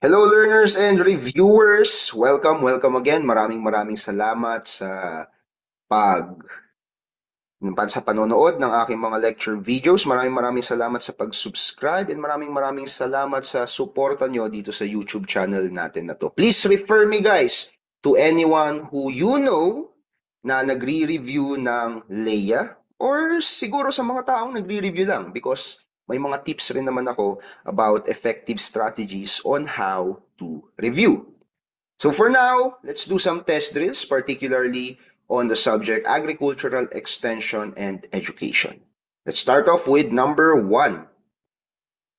Hello learners and reviewers! Welcome again. Maraming salamat pag sa panonood ng aking mga lecture videos. Maraming salamat sa pag-subscribe and maraming salamat sa suporta nyo dito sa YouTube channel natin na to. Please refer me guys to anyone who you know na nagre-review ng Leia or siguro sa mga taong nagre-review lang because may mga tips rin naman ako about effective strategies on how to review. So for now, let's do some test drills, particularly on the subject agricultural extension and education. Let's start off with number 1.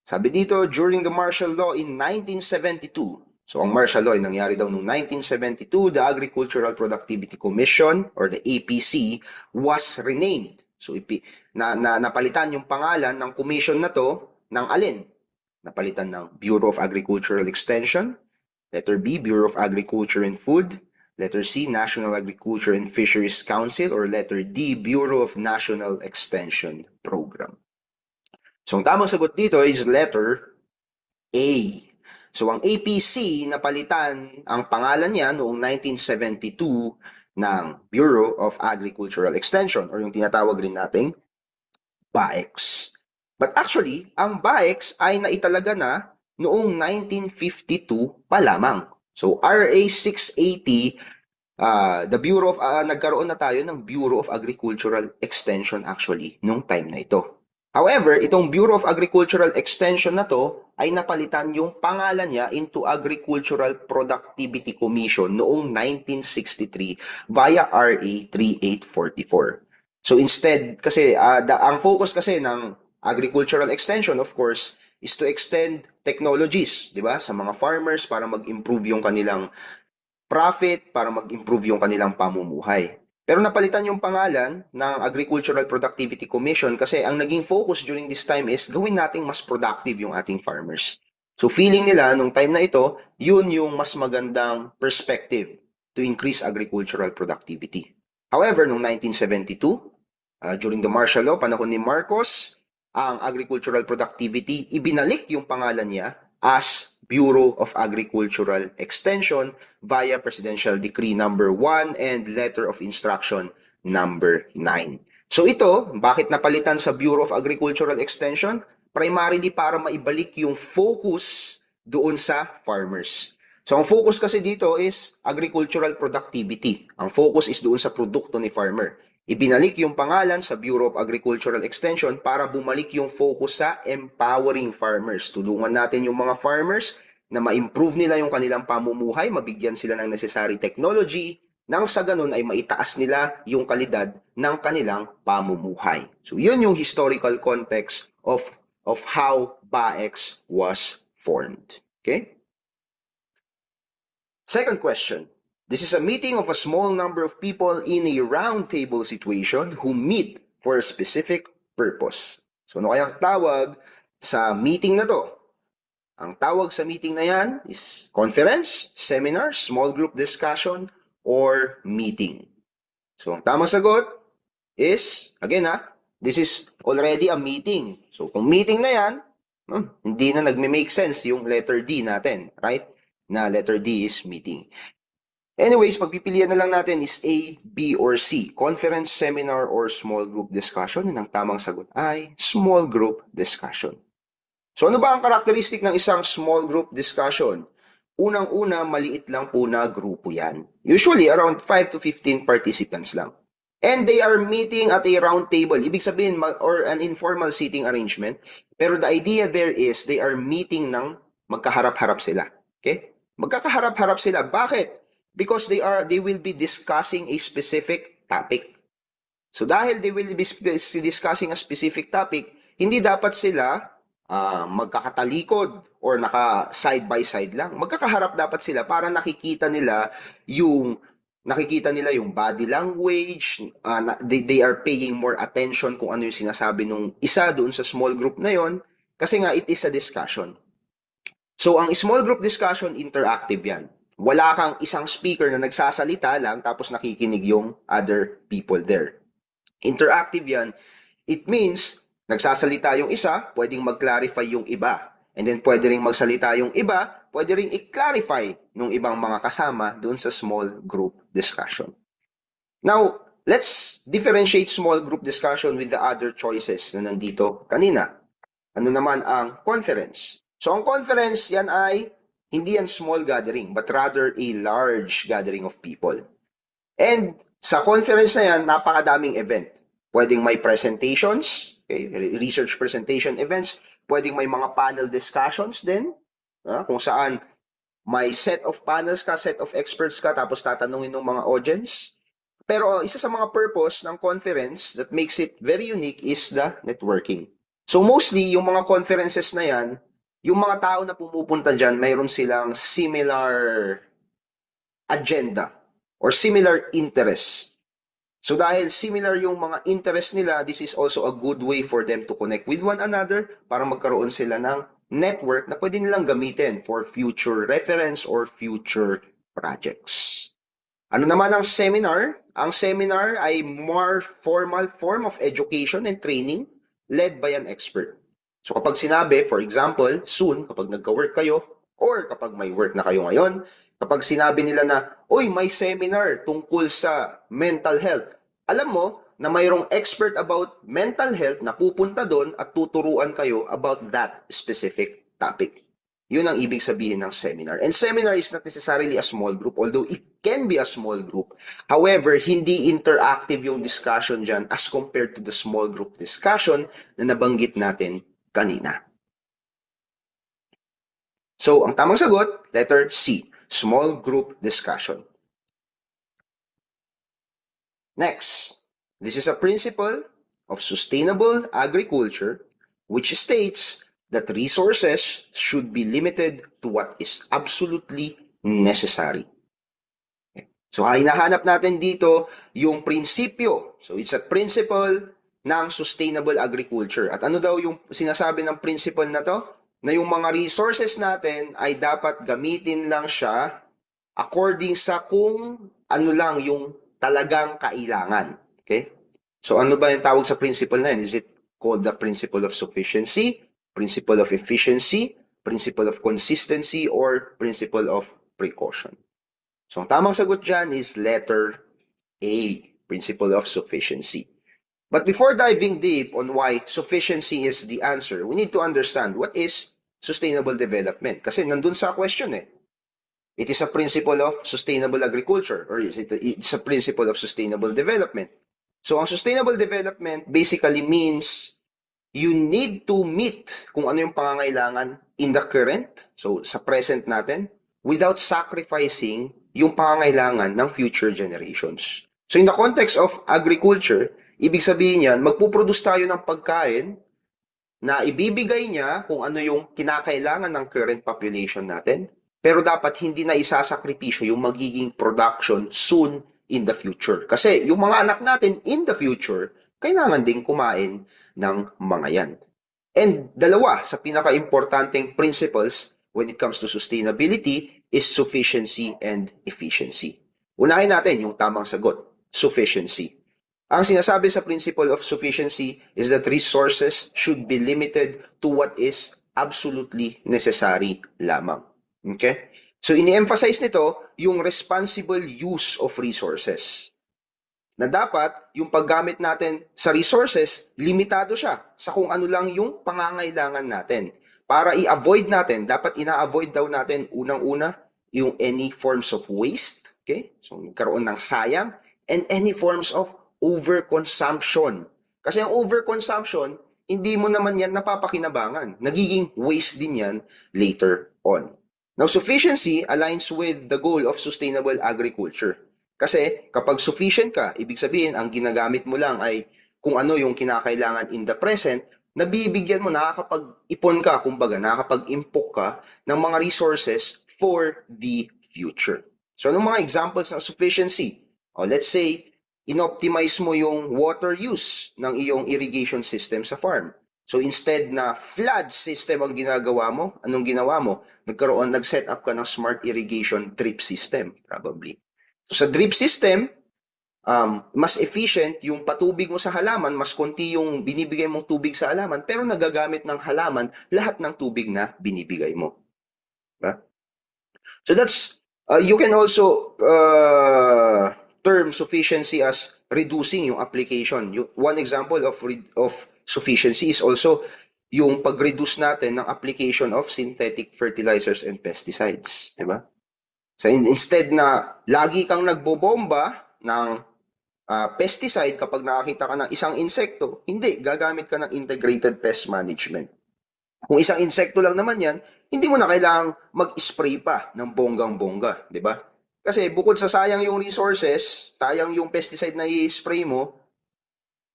Sabi dito, during the martial law in 1972, so ang martial law ay nangyari daw noong 1972, the Agricultural Productivity Commission or the APC was renamed. So napalitan yung pangalan ng commission na to ng alin? Napalitan ng Bureau of Agricultural Extension, letter B, Bureau of Agriculture and Food, letter C, National Agriculture and Fisheries Council, or letter D, Bureau of National Extension Program. So ang tamang sagot dito is letter A. So ang APC napalitan ang pangalan niya noong 1972 ng Bureau of Agricultural Extension or yung tinatawag rin nating BAEX. But actually, ang BAEX ay naitalaga na noong 1952 pa lamang. So RA 680, nagkaroon na tayo ng Bureau of Agricultural Extension actually nung time na ito. However, itong Bureau of Agricultural Extension na to ay napalitan yung pangalan niya into Agricultural Productivity Commission noong 1963 via RA 3844. So instead, kasi ang focus kasi ng agricultural extension, of course, is to extend technologies, di ba, sa mga farmers para mag-improve yung kanilang profit, para mag-improve yung kanilang pamumuhay. Pero napalitan yung pangalan ng Agricultural Productivity Commission kasi ang naging focus during this time is gawin nating mas productive yung ating farmers. So feeling nila nung time na ito, yun yung mas magandang perspective to increase agricultural productivity. However, noong 1972, during the martial law, panahon ni Marcos, ang agricultural productivity, ibinalik yung pangalan niya as Bureau of Agricultural Extension via Presidential Decree number 1 and Letter of Instruction number 9. So ito, bakit napalitan sa Bureau of Agricultural Extension? Primarily para maibalik yung focus doon sa farmers. So ang focus kasi dito is agricultural productivity. Ang focus is doon sa produkto ni farmer. Ibinalik yung pangalan sa Bureau of Agricultural Extension para bumalik yung focus sa empowering farmers. Tulungan natin yung mga farmers na ma-improve nila yung kanilang pamumuhay, mabigyan sila ng necessary technology, nang sa ganun ay maitaas nila yung kalidad ng kanilang pamumuhay. So yun yung historical context of how BAEX was formed. Okay? Second question. This is a meeting of a small number of people in a round table situation who meet for a specific purpose. So ano kayang tawag sa meeting na to? Ang tawag sa meeting na yan is conference, seminar, small group discussion, or meeting. So ang tamang sagot is, again this is already a meeting. So kung meeting na yan, hindi na nagme-make sense yung letter D natin, right? Na letter D is meeting. Anyways, pagpipilian na lang natin is A, B, or C. Conference, seminar, or small group discussion. And ang tamang sagot ay small group discussion. So ano ba ang karakteristik ng isang small group discussion? Unang-una, maliit lang po na grupo yan. Usually, around 5 to 15 participants lang. And they are meeting at a round table. Ibig sabihin, or an informal seating arrangement. Pero the idea there is, they are meeting ng magkaharap-harap sila. Okay? Magkakaharap-harap sila. Bakit? Because they will be discussing a specific topic. So dahil they will be discussing a specific topic, hindi dapat sila magkakatalikod or naka side by side lang. Magkakaharap dapat sila para nakikita nila yung body language, they are paying more attention kung ano yung sinasabi nung isa doon sa small group na yon kasi nga it is a discussion. So ang small group discussion, interactive yan. Wala kang isang speaker na nagsasalita lang tapos nakikinig yung other people there. Interactive yan. It means, nagsasalita yung isa, pwedeng mag-clarify yung iba. And then pwede rin magsalita yung iba, pwede ring i-clarify ng ibang mga kasama doon sa small group discussion. Now, let's differentiate small group discussion with the other choices na nandito kanina. Ano naman ang conference? So, ang conference, yan ay hindi yan small gathering, but rather a large gathering of people. And sa conference na yan, napakadaming event. Pwedeng may presentations, okay, research presentation events, pwedeng may mga panel discussions din, kung saan may set of panels ka, set of experts ka, tapos tatanungin ng mga audience. Pero isa sa mga purpose ng conference that makes it very unique is the networking. So mostly, yung mga conferences na yan, yung mga tao na pumupunta dyan, mayroon silang similar agenda or similar interests. So dahil similar yung mga interest nila, this is also a good way for them to connect with one another para magkaroon sila ng network na pwede nilang gamitin for future reference or future projects. Ano naman ang seminar? Ang seminar ay more formal form of education and training led by an expert. So kapag sinabi, for example, soon, kapag nagka-work kayo, or kapag may work na kayo ngayon, kapag sinabi nila na, uy, may seminar tungkol sa mental health, alam mo na mayroong expert about mental health na pupunta doon at tuturuan kayo about that specific topic. Yun ang ibig sabihin ng seminar. And seminar is not necessarily a small group, although it can be a small group. However, hindi interactive yung discussion dyan as compared to the small group discussion na nabanggit natin kanina. So, ang tamang sagot, letter C, small group discussion. Next, this is a principle of sustainable agriculture which states that resources should be limited to what is absolutely necessary. So, hinahanap natin dito yung prinsipyo. So, it's a principle ng sustainable agriculture. At ano daw yung sinasabi ng principle na to? Na yung mga resources natin ay dapat gamitin lang siya according sa kung ano lang yung talagang kailangan. Okay? So, ano ba yung tawag sa principle na yun? Is it called the principle of sufficiency, principle of efficiency, principle of consistency, or principle of precaution? So, ang tamang sagot dyan is letter A, principle of sufficiency. But before diving deep on why sufficiency is the answer, we need to understand what is sustainable development. Kasi nandun sa question eh. It is a principle of sustainable agriculture or it's a principle of sustainable development. So, ang sustainable development basically means you need to meet kung ano yung pangangailangan in the current, so sa present natin, without sacrificing yung pangangailangan ng future generations. So in the context of agriculture, ibig sabihin yan, magpuproduce tayo ng pagkain na ibibigay niya kung ano yung kinakailangan ng current population natin, pero dapat hindi na isasakripisyo yung magiging production soon in the future. Kasi yung mga anak natin in the future, kailangan ding kumain ng mga yan. And dalawa sa pinaka-importanteng principles when it comes to sustainability is sufficiency and efficiency. Unahin natin yung tamang sagot, sufficiency. Ang sinasabi sa principle of sufficiency is that resources should be limited to what is absolutely necessary lamang. Okay? So, ini-emphasize nito yung responsible use of resources. Na dapat yung paggamit natin sa resources, limitado siya sa kung ano lang yung pangangailangan natin. Para i-avoid natin, dapat ina-avoid daw natin unang-una yung any forms of waste, okay? So, nagkaroon ng sayang, and any forms of overconsumption. Kasi ang overconsumption, hindi mo naman yan napapakinabangan. Nagiging waste din yan later on. Now, sufficiency aligns with the goal of sustainable agriculture. Kasi kapag sufficient ka, ibig sabihin ang ginagamit mo lang ay kung ano yung kinakailangan in the present, nabibigyan mo, nakakapag-ipon ka, kumbaga, nakakapag-impok ka ng mga resources for the future. So, anong mga examples ng sufficiency? Let's say, inoptimize mo yung water use ng iyong irrigation system sa farm. So, instead na flood system ang ginagawa mo, anong ginawa mo? Nag-set up ka ng smart irrigation drip system, probably. So, sa drip system, mas efficient yung patubig mo sa halaman, mas konti yung binibigay mong tubig sa halaman, pero nagagamit ng halaman lahat ng tubig na binibigay mo. Diba? So that's, you can also term sufficiency as reducing yung application. One example of sufficiency is also yung pag-reduce natin ng application of synthetic fertilizers and pesticides, di ba? So instead na lagi kang nagbobomba ng pesticide kapag nakakita ka ng isang insekto, hindi, gagamit ka ng integrated pest management. Kung isang insekto lang naman yan, hindi mo na kailangang mag-spray pa ng bonggang-bongga, di ba? Kasi bukod sa sayang yung resources, sayang yung pesticide na i-spray mo,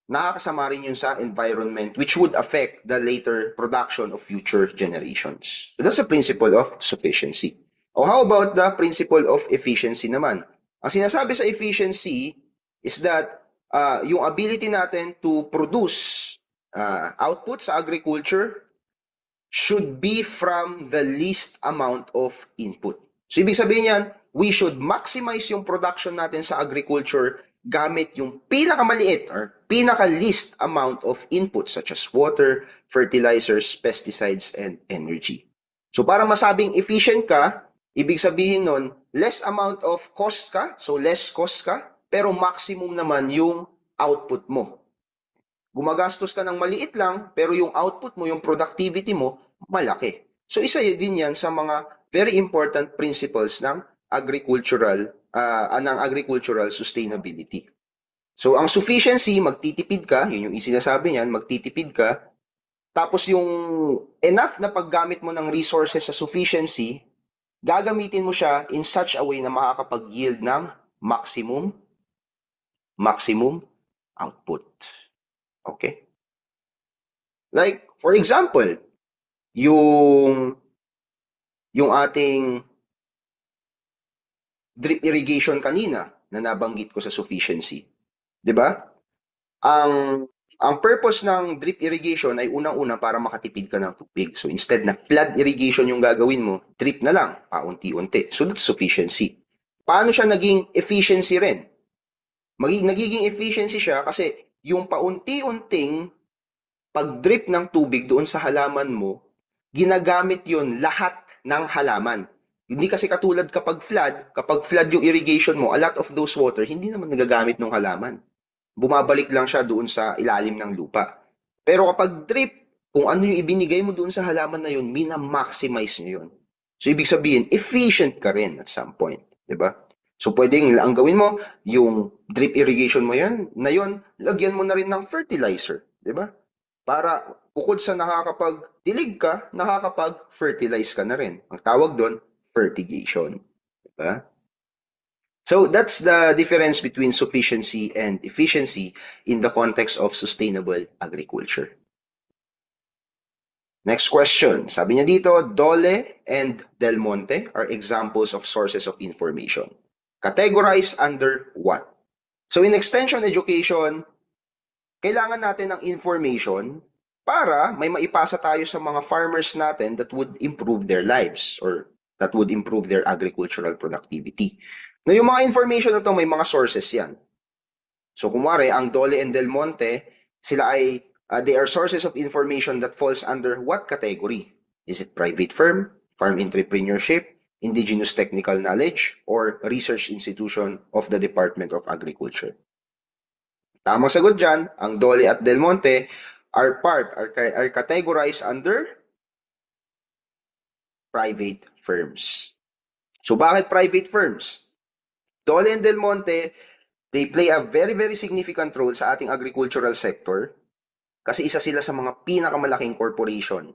nakakasama rin yun sa environment which would affect the later production of future generations. So that's the principle of sufficiency. O how about the principle of efficiency naman? Ang sinasabi sa efficiency is that yung ability natin to produce output sa agriculture should be from the least amount of input. So, ibig sabihin yan, we should maximize yung production natin sa agriculture gamit yung pinakamaliit or pinaka-least amount of input such as water, fertilizers, pesticides, and energy. So, para masabing efficient ka, ibig sabihin nun, less amount of cost ka, so less cost ka, pero maximum naman yung output mo. Gumagastos ka ng maliit lang, pero yung output mo, yung productivity mo, malaki. So isa din yan sa mga very important principles ng agricultural sustainability. So ang sufficiency, magtitipid ka, yun yung sinasabi niyan, magtitipid ka. Tapos yung enough na paggamit mo ng resources sa sufficiency, gagamitin mo siya in such a way na makakapag-yield ng maximum output. Okay? Like, for example, yung ating drip irrigation kanina na nabanggit ko sa sufficiency. 'Di ba? Ang purpose ng drip irrigation ay unang-una para makatipid ka ng tubig. So instead na flood irrigation yung gagawin mo, drip na lang, paunti-unti. So that's sufficiency. Paano siya naging efficiency rin? Nagiging efficiency siya kasi yung paunti-unting pag-drip ng tubig doon sa halaman mo, ginagamit yon lahat ng halaman. Hindi kasi katulad kapag flood yung irrigation mo, a lot of those water, hindi naman nagagamit ng halaman. Bumabalik lang siya doon sa ilalim ng lupa. Pero kapag drip, kung ano yung ibinigay mo doon sa halaman na yun, mina-maximize niyo yun. So, ibig sabihin, efficient ka rin at some point. Diba? So, pwedeng ang gawin mo, yung drip irrigation mo yan, lagyan mo na rin ng fertilizer. Diba? Para bukod sa nakakapag-dilig ka, nakakapag-fertilize ka na rin. Ang tawag doon, fertigation. Diba? So that's the difference between sufficiency and efficiency in the context of sustainable agriculture. Next question. Sabi niya dito, Dole and Del Monte are examples of sources of information. Categorized under what? So in extension education, kailangan natin ng information para may maipasa tayo sa mga farmers natin that would improve their lives or that would improve their agricultural productivity. Na yung mga information na to, may mga sources yan. So kumare, ang Dole and Del Monte, sila ay, they are sources of information that falls under what category? Is it private firm, farm entrepreneurship, indigenous technical knowledge, or research institution of the Department of Agriculture? Tamang sagot dyan, ang Dole at Del Monte are categorized under private firms. So bakit private firms? Dole and Del Monte, they play a very, very significant role sa ating agricultural sector kasi isa sila sa mga pinakamalaking corporation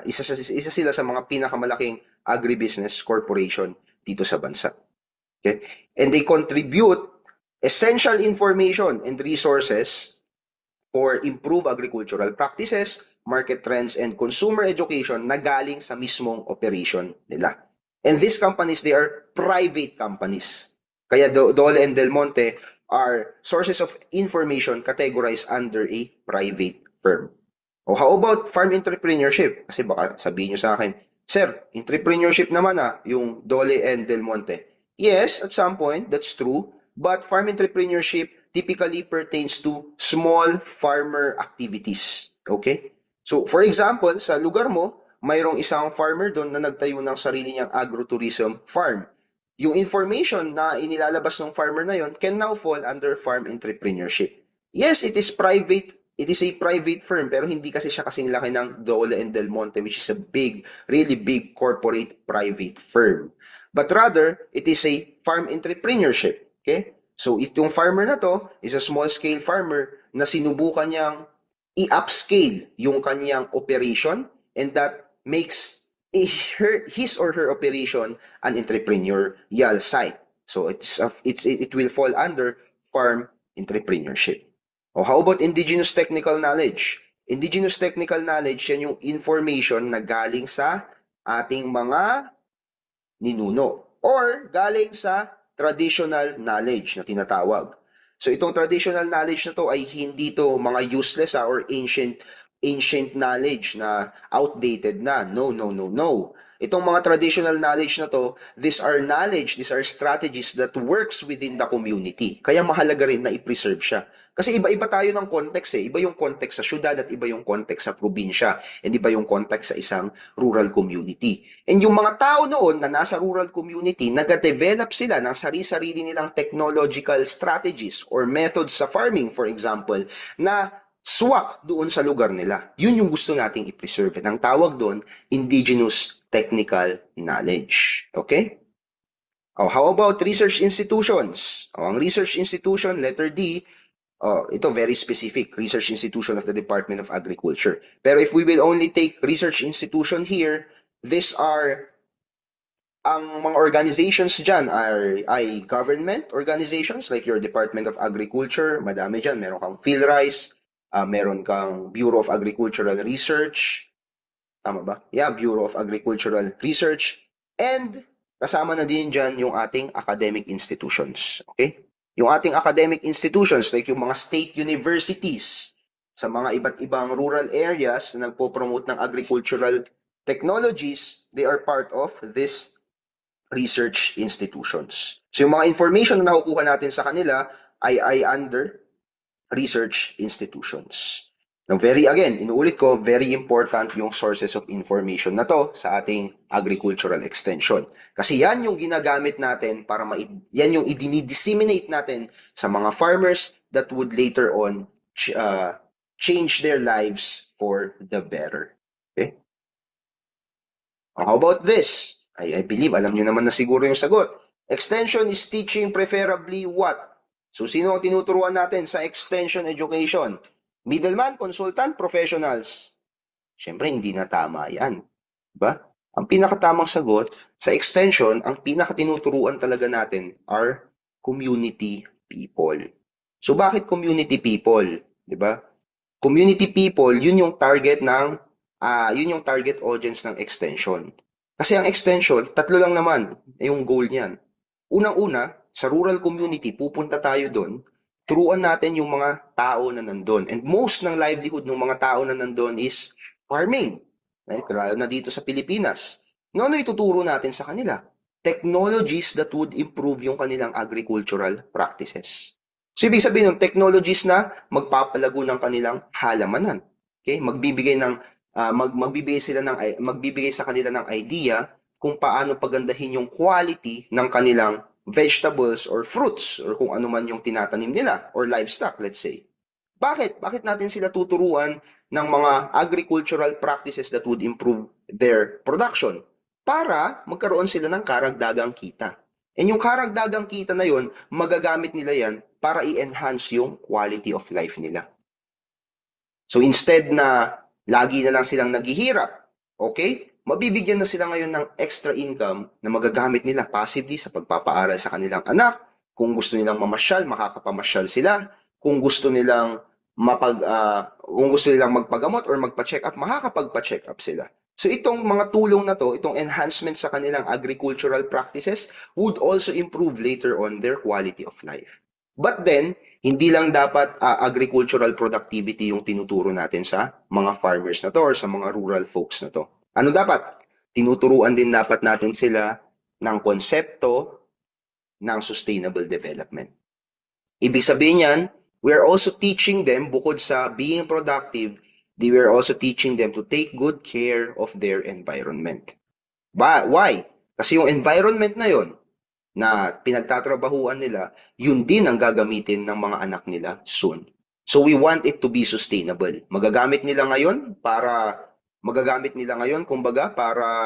isa sila sa mga pinakamalaking agribusiness corporation dito sa bansa. Okay? And they contribute essential information and resources for improved agricultural practices, market trends, and consumer education na galing sa mismong operation nila. And these companies, they are private companies. Kaya Dole and Del Monte are sources of information categorized under a private firm. O how about farm entrepreneurship? Kasi baka sabihin nyo sa akin, Sir, entrepreneurship naman yung Dole and Del Monte. Yes, at some point, that's true. But farm entrepreneurship typically pertains to small farmer activities. Okay? So, for example, sa lugar mo, mayroong isang farmer doon na nagtayo ng sarili niyang agrotourism farm. Yung information na inilalabas ng farmer na yon can now fall under farm entrepreneurship. Yes, it is private. It is a private firm, pero hindi kasi siya kasing laki ng Dole and Del Monte, which is a big, really big corporate private firm. But rather, it is a farm entrepreneurship. Okay? So, itong farmer na to is a small-scale farmer na sinubukan niyang i-upscale yung kanyang operation, and that makes his or her operation an entrepreneurial site. So, it will fall under farm entrepreneurship. O how about indigenous technical knowledge? Indigenous technical knowledge, yan yung information na galing sa ating mga ninuno or galing sa traditional knowledge na tinatawag. So itong traditional knowledge na to ay hindi to mga useless or ancient knowledge na outdated na. No, no, no, no. Itong mga traditional knowledge na to, these are strategies that works within the community. Kaya mahalaga rin na i-preserve siya. Kasi iba-iba tayo ng context eh. Iba yung context sa syudad at iba yung context sa probinsya. And iba yung context sa isang rural community. And yung mga tao noon na nasa rural community, nag-develop sila ng sarili-sarili nilang technological strategies or methods sa farming, for example, na swak doon sa lugar nila. Yun yung gusto nating i-preserve. Ang tawag doon, indigenous technical knowledge. Okay? Oh, how about research institutions? Oh, ang research institution, letter D, ito very specific, research institution of the Department of Agriculture. Pero if we will only take research institution here, these are, ang mga organizations dyan ay government organizations like your Department of Agriculture, madami dyan, meron kang PhilRice, meron kang Bureau of Agricultural Research, tama ba? Yeah, Bureau of Agricultural Research, and kasama na din dyan yung ating academic institutions, okay? Yung ating academic institutions like yung mga state universities sa mga iba't ibang rural areas na nagpo-promote ng agricultural technologies, they are part of this research institutions. So yung mga information na nakukuha natin sa kanila ay under research institutions. Now, inuulit ko, very important yung sources of information na to sa ating agricultural extension. Kasi yan yung ginagamit natin para yan yung i-disseminate natin sa mga farmers that would later on change their lives for the better. Okay? How about this? I believe, alam nyo naman na siguro yung sagot. Extension is teaching preferably what? So, sino ang tinuturuan natin sa extension education? Middleman, consultant, professionals. Siyempre, hindi na tama yan. Diba? Ang pinakatamang sagot, sa extension, ang pinakatinuturuan talaga natin are community people. So, bakit community people? Diba? Community people, yun yung target audience ng extension. Kasi ang extension, tatlo lang naman yung goal niyan. Unang-una, sa rural community, pupunta tayo doon, turuan natin yung mga tao na nandun. And most ng livelihood ng mga tao na nandun is farming. Lalo na dito sa Pilipinas. Ano ituturo natin sa kanila? Technologies that would improve yung kanilang agricultural practices. So, ibig sabihin ng technologies na magpapalago ng kanilang halamanan. Okay? Magbibigay sa kanila ng idea kung paano pagandahin yung quality ng kanilang vegetables or fruits or kung ano man yung tinatanim nila or livestock, let's say. Bakit? Bakit natin sila tuturuan ng mga agricultural practices that would improve their production? Para magkaroon sila ng karagdagang kita. And yung karagdagang kita na yon, magagamit nila yan para i-enhance yung quality of life nila. So instead na lagi na lang silang naghihirap, okay? Mabibigyan na sila ngayon ng extra income na magagamit nila passively sa pagpapaaral sa kanilang anak. Kung gusto nilang mamasyal, makakapamasyal sila. Kung gusto nilang magpagamot or magpa-check up, makakapagpa-check up sila. So itong mga tulong na to, itong enhancement sa kanilang agricultural practices would also improve later on their quality of life. But then, hindi lang dapat agricultural productivity yung tinuturo natin sa mga farmers na to or sa mga rural folks na to. Ano dapat? Tinuturuan din dapat natin sila ng konsepto ng sustainable development. Ibig sabihin yan, we are also teaching them, bukod sa being productive, They were also teaching them to take good care of their environment. Why? Kasi yung environment na yon na pinagtatrabahuan nila, yun din ang gagamitin ng mga anak nila soon. So we want it to be sustainable. Magagamit nila ngayon kumbaga para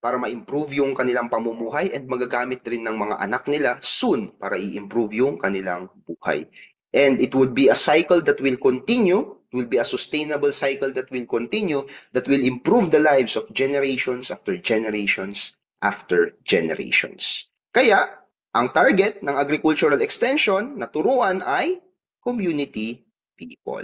ma-improve yung kanilang pamumuhay and magagamit rin ng mga anak nila soon para i-improve yung kanilang buhay. And it would be a cycle that will continue, will be a sustainable cycle that will continue, that will improve the lives of generations after generations after generations. Kaya, ang target ng agricultural extension na turuan ay community people.